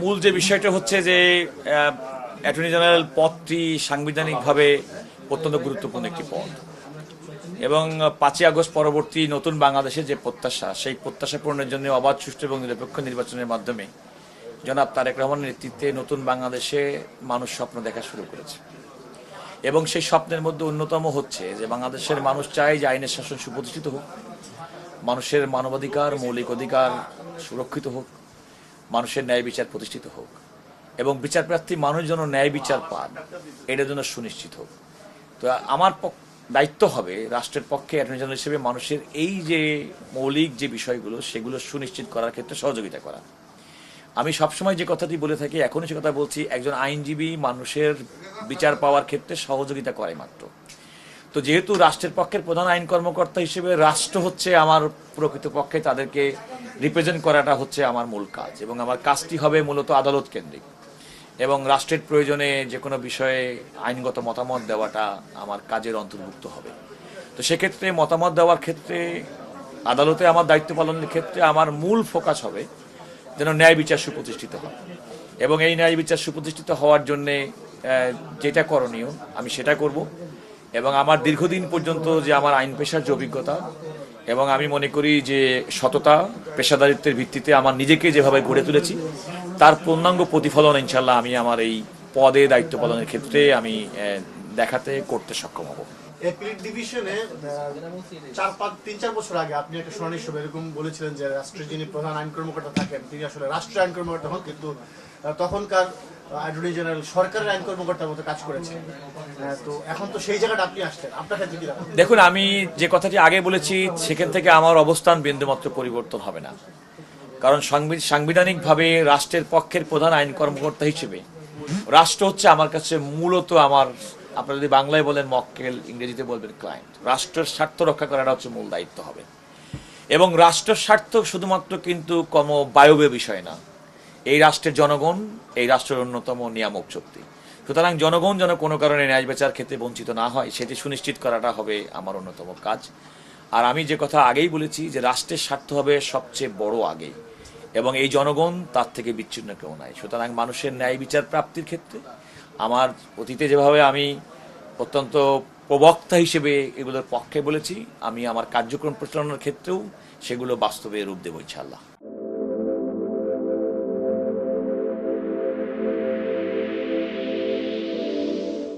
মূল যে বিষয়টা হচ্ছে যে অ্যাটর্নি জেনারেল পদটি সাংবিধানিকভাবে অত্যন্ত গুরুত্বপূর্ণ একটি পদ এবং 5ই আগস্ট পরবর্তী নতুন বাংলাদেশের যে প্রত্যাশা সেই প্রত্যাশা পূরণের জন্য অবাধ সুষ্ঠু এবং নিরপেক্ষ নির্বাচনের মাধ্যমে জনাব তারেক রহমানের নেতৃত্বে নতুন বাংলাদেশে মানুষ স্বপ্ন দেখা শুরু করেছে এবং সেই স্বপ্নের মধ্যে অন্যতম হচ্ছে যে বাংলাদেশের মানুষ চায় যে আইনের শাসন সুপ্রতিষ্ঠিত হোক, মানুষের মানবাধিকার মৌলিক অধিকার সুরক্ষিত হোক, মানুষের ন্যায় বিচার প্রতিষ্ঠিত হোক এবং বিচারপ্রার্থী মানুষ যেন ন্যায় বিচার পান এটার জন্য সুনিশ্চিত হোক। তো আমার দায়িত্ব হবে রাষ্ট্রের পক্ষে অ্যাটর্নি জেনারেল হিসেবে মানুষের এই যে মৌলিক যে বিষয়গুলো সেগুলো সুনিশ্চিত করার ক্ষেত্রে সহযোগিতা করা। আমি সবসময় যে কথাটি বলে থাকি, এখনই সে কথা বলছি, একজন আইনজীবী মানুষের বিচার পাওয়ার ক্ষেত্রে সহযোগিতা করে মাত্র। তো যেহেতু রাষ্ট্রের পক্ষের প্রধান আইন কর্মকর্তা হিসেবে রাষ্ট্র হচ্ছে আমার প্রকৃতপক্ষে তাদেরকে রিপ্রেজেন্ট করাটা হচ্ছে আমার মূল কাজ এবং আমার কাজটি হবে মূলত আদালত কেন্দ্রিক এবং রাষ্ট্রের প্রয়োজনে যে কোনো বিষয়ে আইনগত মতামত দেওয়াটা আমার কাজের অন্তর্ভুক্ত হবে। তো সেক্ষেত্রে মতামত দেওয়ার ক্ষেত্রে আদালতে আমার দায়িত্ব পালনের ক্ষেত্রে আমার মূল ফোকাস হবে যেন ন্যায় বিচার সুপ্রতিষ্ঠিত হয় এবং এই ন্যায় বিচার সুপ্রতিষ্ঠিত হওয়ার জন্যে যেটা করণীয় আমি সেটা করব এবং আমার দীর্ঘদিন পর্যন্ত যে আমার আইন পেশার যে অভিজ্ঞতা এবং আমি মনে করি যে সততা পেশাদারিত্বের ভিত্তিতে আমার নিজেকে যেভাবে গড়ে তুলেছি তার পূর্ণাঙ্গ প্রতিফলন ইনশাল্লাহ আমি আমার এই পদে দায়িত্ব পালনের ক্ষেত্রে আমি দেখাতে করতে সক্ষম হব। অ্যাপিলেট ডিভিশনে 3-4 বছর আগে আপনি একটা শুনানি সভা এরকম বলেছিলেন যে রাষ্ট্রের যিনি প্রধান আইন কর্মকর্তা থাকেন তিনি আসলে রাষ্ট্রীয় আইন কর্মকর্তা হন, কিন্তু তখনকার অ্যাটর্নি জেনারেল সরকারের আইন কর্মকর্তার মতো কাজ করেছে। তো এখন তো সেই জায়গাটা আপনি আসছেন, আপনার ক্ষেত্রে কি? দেখুন, আমি যে কথাটি আগে বলেছি সেখান থেকে আমার অবস্থান বিন্দুমাত্র পরিবর্তন হবে না, কারণ সাংবিধানিকভাবে রাষ্ট্রের পক্ষের প্রধান আইন কর্মকর্তা হিসেবে রাষ্ট্র হচ্ছে আমার কাছে মূলত আমার, আপনারা যদি বাংলায় বলেন মক্কেল, ইংরেজিতে বলবেন ক্লায়েন্ট। রাষ্ট্রের স্বার্থ রক্ষা করাটা হচ্ছে মূল দায়িত্ব হবে এবং রাষ্ট্রের স্বার্থ শুধুমাত্র কিন্তু কোনো বায়বীয় বিষয় না। এই রাষ্ট্রের জনগণ এই রাষ্ট্রের অন্যতম নিয়ামক শক্তি। সুতরাং জনগণ যেন কোনো কারণে ন্যায় বিচার ক্ষেত্রে বঞ্চিত না হয় সেটি সুনিশ্চিত করাটা হবে আমার অন্যতম কাজ। আর আমি যে কথা আগেই বলেছি যে রাষ্ট্রের স্বার্থ হবে সবচেয়ে বড় আগে এবং এই জনগণ তার থেকে বিচ্ছিন্ন কেউ নাই। সুতরাং মানুষের ন্যায় বিচার প্রাপ্তির ক্ষেত্রে আমার অতীতে যেভাবে আমি অত্যন্ত প্রবক্তা হিসেবে এগুলোর পক্ষে বলেছি, আমি আমার কার্যক্রম পরিচালনার ক্ষেত্রেও সেগুলো বাস্তবে রূপ দেবো ইনশাআল্লাহ।